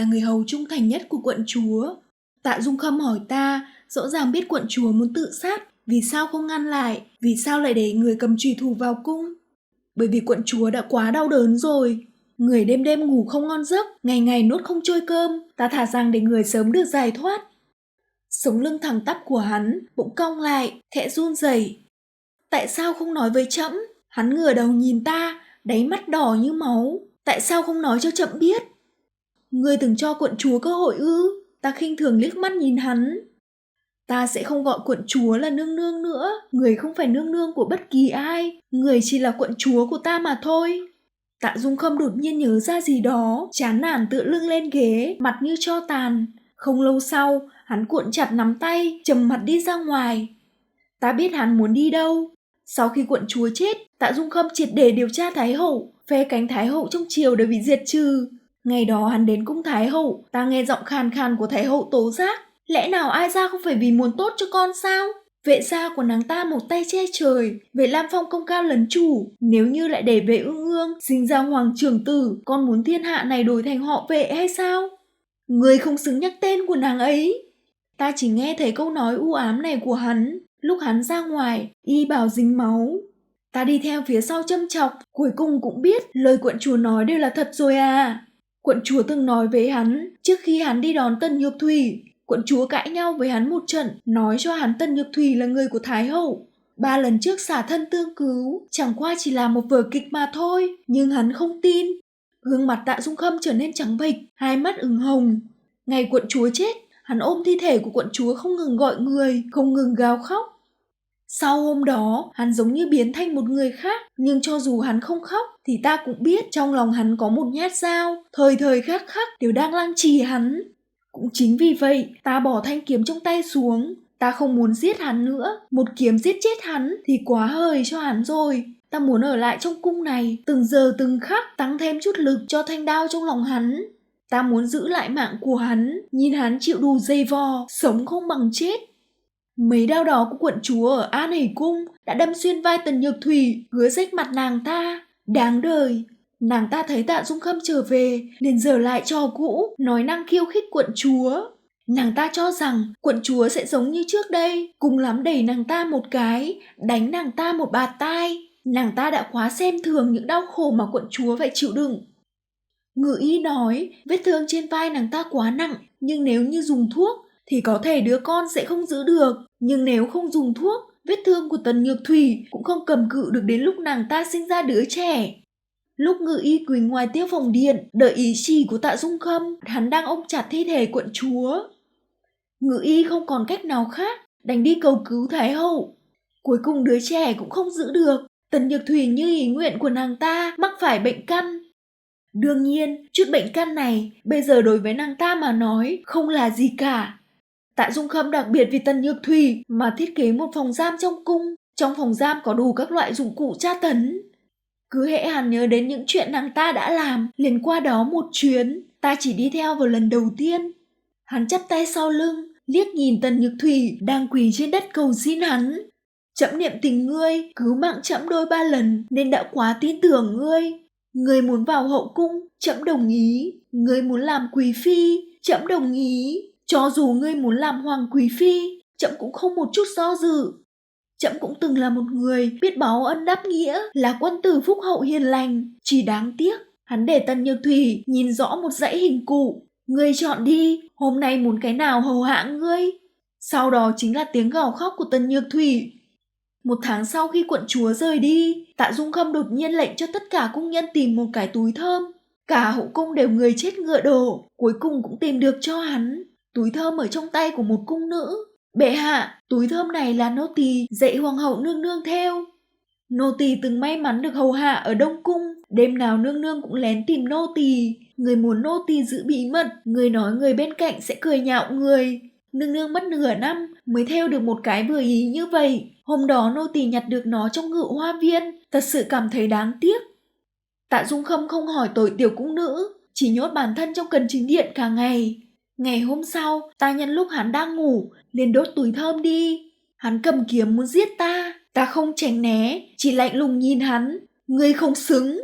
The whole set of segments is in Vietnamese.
là người hầu trung thành nhất của quận chúa. Tạ Dung Khâm hỏi ta, rõ ràng biết quận chúa muốn tự sát, vì sao không ngăn lại, vì sao lại để người cầm chùy thủ vào cung? Bởi vì quận chúa đã quá đau đớn rồi. Người đêm đêm ngủ không ngon giấc, ngày ngày nuốt không trôi cơm, ta thả rằng để người sớm được giải thoát. Sống lưng thẳng tắp của hắn, bỗng cong lại, khẽ run rẩy. Tại sao không nói với trẫm? Hắn ngửa đầu nhìn ta, đáy mắt đỏ như máu. Tại sao không nói cho trẫm biết? Ngươi từng cho quận chúa cơ hội ư? Ta khinh thường liếc mắt nhìn hắn. Ta sẽ không gọi quận chúa là nương nương nữa. Người không phải nương nương của bất kỳ ai. Người chỉ là quận chúa của ta mà thôi. Tạ Dung Khâm đột nhiên nhớ ra gì đó, chán nản tựa lưng lên ghế, mặt như tro tàn. Không lâu sau, hắn cuộn chặt nắm tay, trầm mặt đi ra ngoài. Ta biết hắn muốn đi đâu. Sau khi quận chúa chết, Tạ Dung Khâm triệt để điều tra Thái hậu, phe cánh Thái hậu trong triều đều bị diệt trừ. Ngày đó hắn đến cung Thái hậu, ta nghe giọng khàn khàn của Thái hậu tố giác. Lẽ nào ai ra không phải vì muốn tốt cho con sao? Vệ gia của nàng ta một tay che trời, Vệ Lam Phong công cao lấn chủ. Nếu như lại để Vệ Ương Ương sinh ra hoàng trưởng tử, con muốn thiên hạ này đổi thành họ Vệ hay sao? Người không xứng nhắc tên của nàng ấy. Ta chỉ nghe thấy câu nói u ám này của hắn. Lúc hắn ra ngoài, y bào dính máu. Ta đi theo phía sau châm chọc, cuối cùng cũng biết lời quận chúa nói đều là thật rồi à. Quận chúa từng nói với hắn, trước khi hắn đi đón Tần Nhược Thủy, quận chúa cãi nhau với hắn một trận, nói cho hắn Tần Nhược Thủy là người của Thái hậu. 3 lần trước xả thân tương cứu, chẳng qua chỉ là một vở kịch mà thôi, nhưng hắn không tin. Gương mặt Tạ Dung Khâm trở nên trắng bệch, hai mắt ửng hồng. Ngày quận chúa chết, hắn ôm thi thể của quận chúa không ngừng gọi người, không ngừng gào khóc. Sau hôm đó, hắn giống như biến thành một người khác, nhưng cho dù hắn không khóc, thì ta cũng biết trong lòng hắn có một nhát dao, thời thời khắc khắc đều đang lăng trì hắn. Cũng chính vì vậy, ta bỏ thanh kiếm trong tay xuống, ta không muốn giết hắn nữa, một kiếm giết chết hắn thì quá hời cho hắn rồi. Ta muốn ở lại trong cung này, từng giờ từng khắc tăng thêm chút lực cho thanh đao trong lòng hắn. Ta muốn giữ lại mạng của hắn, nhìn hắn chịu đủ dày vò, sống không bằng chết. Mấy đao đó của quận chúa ở An Hỷ Cung đã đâm xuyên vai Tần Nhược Thủy, cứa rách mặt nàng ta. Đáng đời. Nàng ta thấy Tạ Dung Khâm trở về, liền giở lại trò cũ, nói năng khiêu khích quận chúa. Nàng ta cho rằng quận chúa sẽ giống như trước đây, cùng lắm đẩy nàng ta một cái, đánh nàng ta một bạt tai. Nàng ta đã quá xem thường những đau khổ mà quận chúa phải chịu đựng. Ngự y nói, vết thương trên vai nàng ta quá nặng, nhưng nếu như dùng thuốc, thì có thể đứa con sẽ không giữ được. Nhưng nếu không dùng thuốc, vết thương của Tần Nhược Thủy cũng không cầm cự được đến lúc nàng ta sinh ra đứa trẻ. Lúc ngự y quỳ ngoài tiêu phòng điện, đợi ý chỉ của Tạ Dung Khâm, hắn đang ôm chặt thi thể quận chúa. Ngự y không còn cách nào khác, đành đi cầu cứu Thái hậu. Cuối cùng đứa trẻ cũng không giữ được. Tần Nhược Thủy như ý nguyện của nàng ta mắc phải bệnh căn. Đương nhiên, chút bệnh căn này bây giờ đối với nàng ta mà nói không là gì cả. Tạ Dung Khâm đặc biệt vì Tần Nhược Thủy mà thiết kế một phòng giam trong cung. Trong phòng giam có đủ các loại dụng cụ tra tấn. Cứ hễ hắn nhớ đến những chuyện nàng ta đã làm, liền qua đó một chuyến. Ta chỉ đi theo vào lần đầu tiên. Hắn chắp tay sau lưng, liếc nhìn Tần Nhược Thủy đang quỳ trên đất cầu xin hắn. Trẫm niệm tình ngươi, cứu mạng trẫm đôi 3 lần nên đã quá tin tưởng ngươi. Ngươi muốn vào hậu cung, trẫm đồng ý. Ngươi muốn làm quý phi, trẫm đồng ý. Cho dù ngươi muốn làm hoàng quý phi, trẫm cũng không một chút do dự. Trẫm cũng từng là một người biết báo ân đáp nghĩa, là quân tử phúc hậu hiền lành. Chỉ đáng tiếc, hắn để Tần Nhược Thủy nhìn rõ một dãy hình cụ. Ngươi chọn đi, hôm nay muốn cái nào hầu hạ ngươi. Sau đó chính là tiếng gào khóc của Tần Nhược Thủy. 1 tháng sau khi quận chúa rời đi, Tạ Dung Khâm đột nhiên lệnh cho tất cả cung nhân tìm một cái túi thơm. Cả hậu cung đều người chết ngựa đổ, cuối cùng cũng tìm được cho hắn. Túi thơm ở trong tay của một cung nữ. Bệ hạ, túi thơm này là nô tỳ dạy hoàng hậu nương nương theo. Nô tỳ từng may mắn được hầu hạ ở Đông Cung, đêm nào nương nương cũng lén tìm nô tỳ. Người muốn nô tỳ giữ bí mật, người nói người bên cạnh sẽ cười nhạo người. Nương nương mất nửa năm mới theo được một cái vừa ý như vậy. Hôm đó nô tỳ nhặt được nó trong ngự hoa viên, thật sự cảm thấy đáng tiếc. Tạ Dung Khâm không hỏi tội tiểu cung nữ, chỉ nhốt bản thân trong cần chính điện cả ngày. Ngày hôm sau, ta nhân lúc hắn đang ngủ, liền đốt túi thơm đi. Hắn cầm kiếm muốn giết ta, ta không tránh né, chỉ lạnh lùng nhìn hắn. Ngươi không xứng.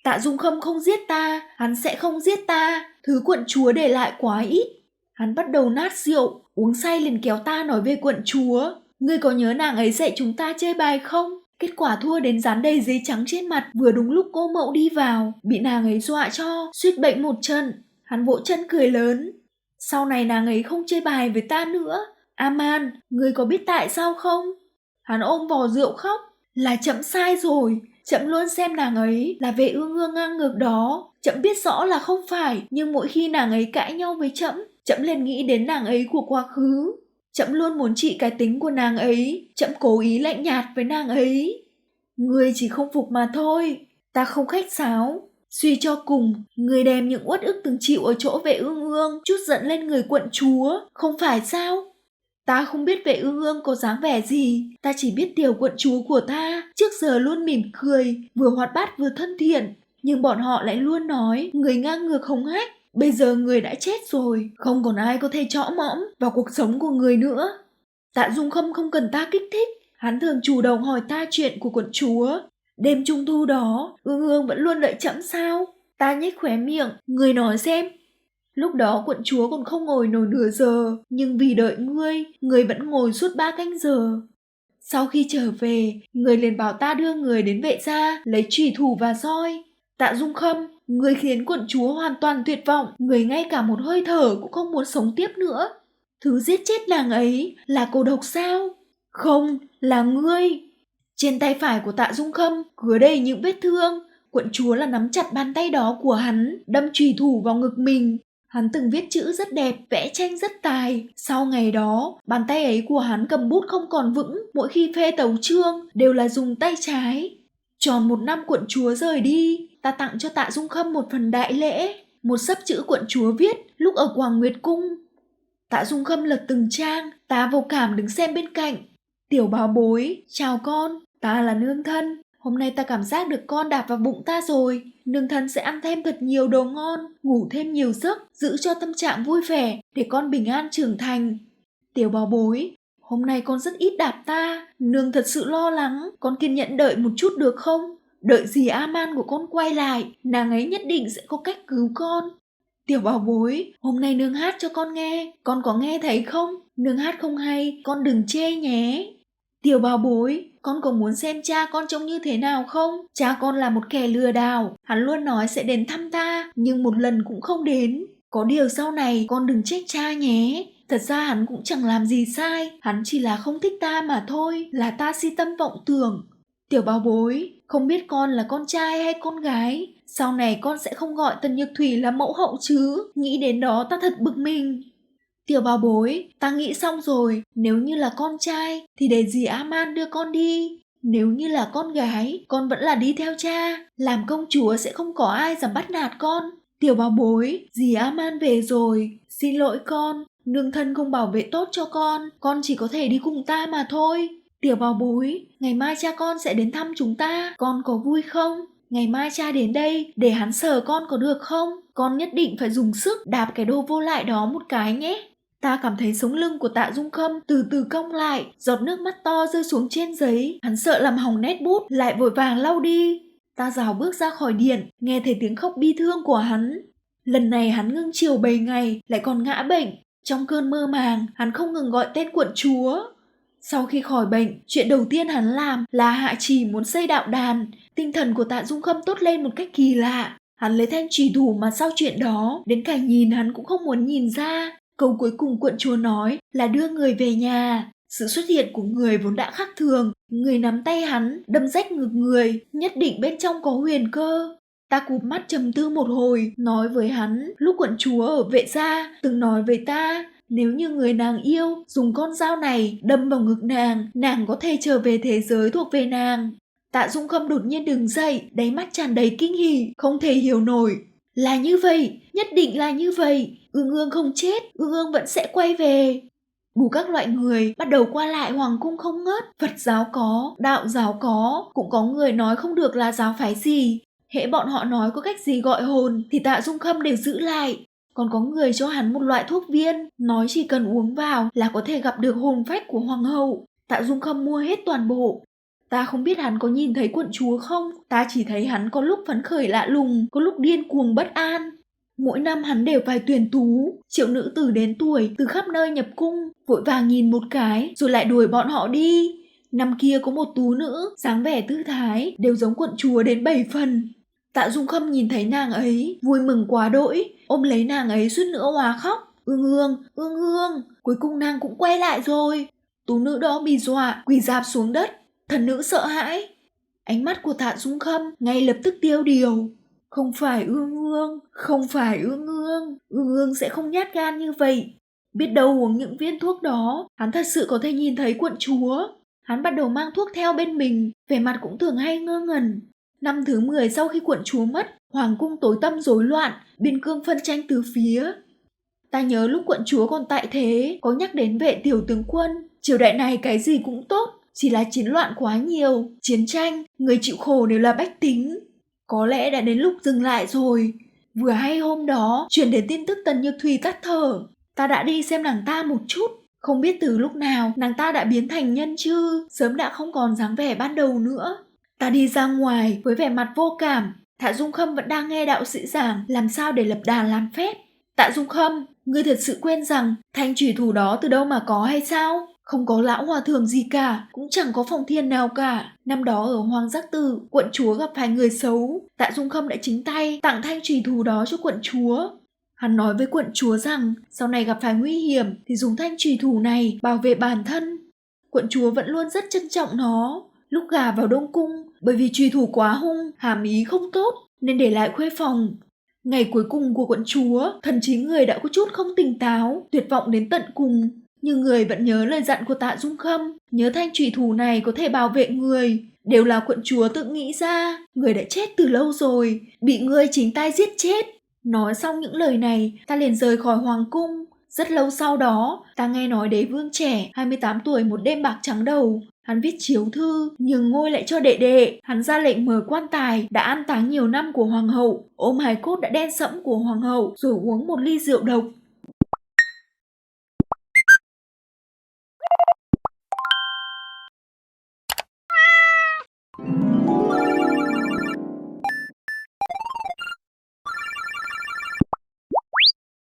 Tạ Dung Khâm không giết ta, hắn sẽ không giết ta, thứ quận chúa để lại quá ít. Hắn bắt đầu nát rượu, uống say liền kéo ta nói về quận chúa. Ngươi có nhớ nàng ấy dạy chúng ta chơi bài không? Kết quả thua đến dán đầy giấy trắng trên mặt, vừa đúng lúc cô mẫu đi vào, bị nàng ấy dọa cho, suýt bệnh một trận. Hắn vỗ chân cười lớn. Sau này nàng ấy không chơi bài với ta nữa. Aman, ngươi có biết tại sao không? Hắn ôm vò rượu khóc. Là trẫm sai rồi. Trẫm luôn xem nàng ấy là vệ ương ương ngang ngược đó. Trẫm biết rõ là không phải, nhưng mỗi khi nàng ấy cãi nhau với trẫm liền nghĩ đến nàng ấy của quá khứ. Trẫm luôn muốn trị cái tính của nàng ấy. Trẫm cố ý lạnh nhạt với nàng ấy. Ngươi chỉ không phục mà thôi. Ta không khách sáo. Suy cho cùng, người đem những uất ức từng chịu ở chỗ vệ ương ương chút giận lên người quận chúa, không phải sao? Ta không biết vệ ương ương có dáng vẻ gì, ta chỉ biết tiểu quận chúa của ta trước giờ luôn mỉm cười, vừa hoạt bát vừa thân thiện, nhưng bọn họ lại luôn nói người ngang ngược hống hách. Bây giờ người đã chết rồi, không còn ai có thể trõ mõm vào cuộc sống của người nữa. Tạ Dung Khâm không cần ta kích thích, hắn thường chủ động hỏi ta chuyện của quận chúa. Đêm trung thu đó, ương ương vẫn luôn đợi trẫm sao? Ta nhếch khóe miệng, người nói xem. Lúc đó quận chúa còn không ngồi nổi nửa giờ, nhưng vì đợi ngươi vẫn ngồi suốt 3 canh giờ. Sau khi trở về, người liền bảo ta đưa người đến vệ gia, lấy chùy thủ và roi. Tạ Dung Khâm, người khiến quận chúa hoàn toàn tuyệt vọng, người ngay cả một hơi thở cũng không muốn sống tiếp nữa. Thứ giết chết nàng ấy là cô độc sao? Không, là ngươi. Trên tay phải của Tạ Dung Khâm cứa đầy những vết thương. Quận chúa là nắm chặt bàn tay đó của hắn, đâm chùy thủ vào ngực mình. Hắn từng viết chữ rất đẹp, vẽ tranh rất tài. Sau ngày đó, bàn tay ấy của hắn cầm bút không còn vững, mỗi khi phê tấu chương đều là dùng tay trái. Tròn 1 năm quận chúa rời đi, ta tặng cho Tạ Dung Khâm một phần đại lễ, một xấp chữ quận chúa viết lúc ở Quảng Nguyệt Cung. Tạ Dung Khâm lật từng trang, ta vô cảm đứng xem bên cạnh. Tiểu bảo bối, chào con, ta là nương thân. Hôm nay ta cảm giác được con đạp vào bụng ta rồi. Nương thân sẽ ăn thêm thật nhiều đồ ngon, ngủ thêm nhiều giấc, giữ cho tâm trạng vui vẻ để con bình an trưởng thành. Tiểu bảo bối, hôm nay con rất ít đạp ta. Nương thật sự lo lắng, con kiên nhẫn đợi một chút được không? Đợi dì Aman của con quay lại, nàng ấy nhất định sẽ có cách cứu con. Tiểu bảo bối, hôm nay nương hát cho con nghe, con có nghe thấy không? Nương hát không hay, con đừng chê nhé. Tiểu bảo bối, con có muốn xem cha con trông như thế nào không? Cha con là một kẻ lừa đảo, hắn luôn nói sẽ đến thăm ta, nhưng một lần cũng không đến. Có điều sau này con đừng trách cha nhé. Thật ra hắn cũng chẳng làm gì sai, hắn chỉ là không thích ta mà thôi, là ta si tâm vọng tưởng. Tiểu bảo bối, không biết con là con trai hay con gái? Sau này con sẽ không gọi Tần Nhược Thủy là mẫu hậu chứ, nghĩ đến đó ta thật bực mình. Tiểu bảo bối, ta nghĩ xong rồi, nếu như là con trai thì để dì Aman đưa con đi. Nếu như là con gái, con vẫn là đi theo cha, làm công chúa sẽ không có ai dám bắt nạt con. Tiểu bảo bối, dì Aman về rồi, xin lỗi con, nương thân không bảo vệ tốt cho con chỉ có thể đi cùng ta mà thôi. Tiểu bảo bối, ngày mai cha con sẽ đến thăm chúng ta, con có vui không? Ngày mai cha đến đây để hắn sờ con có được không? Con nhất định phải dùng sức đạp cái đồ vô lại đó một cái nhé. Ta cảm thấy sống lưng của Tạ Dung Khâm từ từ cong lại, giọt nước mắt to rơi xuống trên giấy. Hắn sợ làm hỏng nét bút, lại vội vàng lau đi. Ta rảo bước ra khỏi điện, nghe thấy tiếng khóc bi thương của hắn. Lần này hắn ngưng chiều 7 ngày, lại còn ngã bệnh. Trong cơn mơ màng, hắn không ngừng gọi tên quận chúa. Sau khi khỏi bệnh, chuyện đầu tiên hắn làm là hạ chỉ muốn xây đạo đàn. Tinh thần của Tạ Dung Khâm tốt lên một cách kỳ lạ. Hắn lấy thanh chùy thủ mà sau chuyện đó, đến cả nhìn hắn cũng không muốn nhìn ra. Câu cuối cùng quận chúa nói là đưa người về nhà. Sự xuất hiện của người vốn đã khác thường. Người nắm tay hắn, đâm rách ngực người, nhất định bên trong có huyền cơ. Ta cụp mắt trầm tư một hồi, nói với hắn, lúc quận chúa ở vệ gia từng nói với ta, nếu như người nàng yêu dùng con dao này đâm vào ngực nàng có thể trở về thế giới thuộc về nàng. Tạ Dung Khâm đột nhiên đứng dậy, đáy mắt tràn đầy kinh hỉ, không thể hiểu nổi. Là như vậy, nhất định là như vậy. Ương ương không chết, ương ương vẫn sẽ quay về. Đủ các loại người bắt đầu qua lại hoàng cung không ngớt. Phật giáo có, đạo giáo có, cũng có người nói không được là giáo phái gì. Hễ bọn họ nói có cách gì gọi hồn thì Tạ Dung Khâm đều giữ lại. Còn có người cho hắn một loại thuốc viên, nói chỉ cần uống vào là có thể gặp được hồn phách của hoàng hậu. Tạ Dung Khâm mua hết toàn bộ. Ta không biết hắn có nhìn thấy quận chúa không, ta chỉ thấy hắn có lúc phấn khởi lạ lùng, có lúc điên cuồng bất an. Mỗi năm hắn đều phải tuyển tú, triệu nữ tử đến tuổi từ khắp nơi nhập cung, vội vàng nhìn một cái rồi lại đuổi bọn họ đi. Năm kia có một tú nữ, dáng vẻ tư thái, đều giống quận chúa đến 7 phần. Tạ Dung Khâm nhìn thấy nàng ấy, vui mừng quá đỗi, ôm lấy nàng ấy suýt nữa òa khóc. Ương ương, cuối cùng nàng cũng quay lại rồi. Tú nữ đó bị dọa, quỳ rạp xuống đất, thần nữ sợ hãi. Ánh mắt của Tạ Dung Khâm ngay lập tức tiêu điều. Không phải ương ương sẽ không nhát gan như vậy. Biết đâu uống những viên thuốc đó, hắn thật sự có thể nhìn thấy quận chúa. Hắn bắt đầu mang thuốc theo bên mình, vẻ mặt cũng thường hay ngơ ngẩn. Năm thứ 10 sau khi quận chúa mất, hoàng cung tối tăm rối loạn, biên cương phân tranh từ phía. Ta nhớ lúc quận chúa còn tại thế, có nhắc đến vệ tiểu tướng quân. Triều đại này cái gì cũng tốt, chỉ là chiến loạn quá nhiều, chiến tranh, người chịu khổ đều là bách tính. Có lẽ đã đến lúc dừng lại rồi. Vừa hay hôm đó, truyền đến tin tức Tần Nhược Thùy tắt thở. Ta đã đi xem nàng ta một chút. Không biết từ lúc nào nàng ta đã biến thành nhân chư, sớm đã không còn dáng vẻ ban đầu nữa. Ta đi ra ngoài với vẻ mặt vô cảm. Tạ Dung Khâm vẫn đang nghe đạo sĩ giảng làm sao để lập đàn làm phép. Tạ Dung Khâm, ngươi thật sự quên rằng thanh trùy thủ đó từ đâu mà có hay sao? Không có lão hòa thượng gì cả, cũng chẳng có phòng thiên nào cả. Năm đó ở Hoàng Giác Tử, quận chúa gặp phải người xấu. Tạ Dung Khâm đã chính tay tặng thanh trùy thủ đó cho quận chúa. Hắn nói với quận chúa rằng sau này gặp phải nguy hiểm thì dùng thanh trùy thủ này bảo vệ bản thân. Quận chúa vẫn luôn rất trân trọng nó. Lúc gả vào Đông Cung, bởi vì trùy thủ quá hung, hàm ý không tốt, nên để lại khuê phòng. Ngày cuối cùng của quận chúa, thần trí người đã có chút không tỉnh táo, tuyệt vọng đến tận cùng. Nhưng người vẫn nhớ lời dặn của Tạ Dung Khâm, nhớ thanh trùy thủ này có thể bảo vệ người. Đều là quận chúa tự nghĩ ra, người đã chết từ lâu rồi, bị ngươi chính tay giết chết. Nói xong những lời này, ta liền rời khỏi hoàng cung. Rất lâu sau đó, ta nghe nói đế vương trẻ, 28 tuổi một đêm bạc trắng đầu. Hắn viết chiếu thư, nhường ngôi lại cho đệ đệ. Hắn ra lệnh mời quan tài đã an táng nhiều năm của hoàng hậu, ôm hài cốt đã đen sẫm của hoàng hậu, rồi uống một ly rượu độc.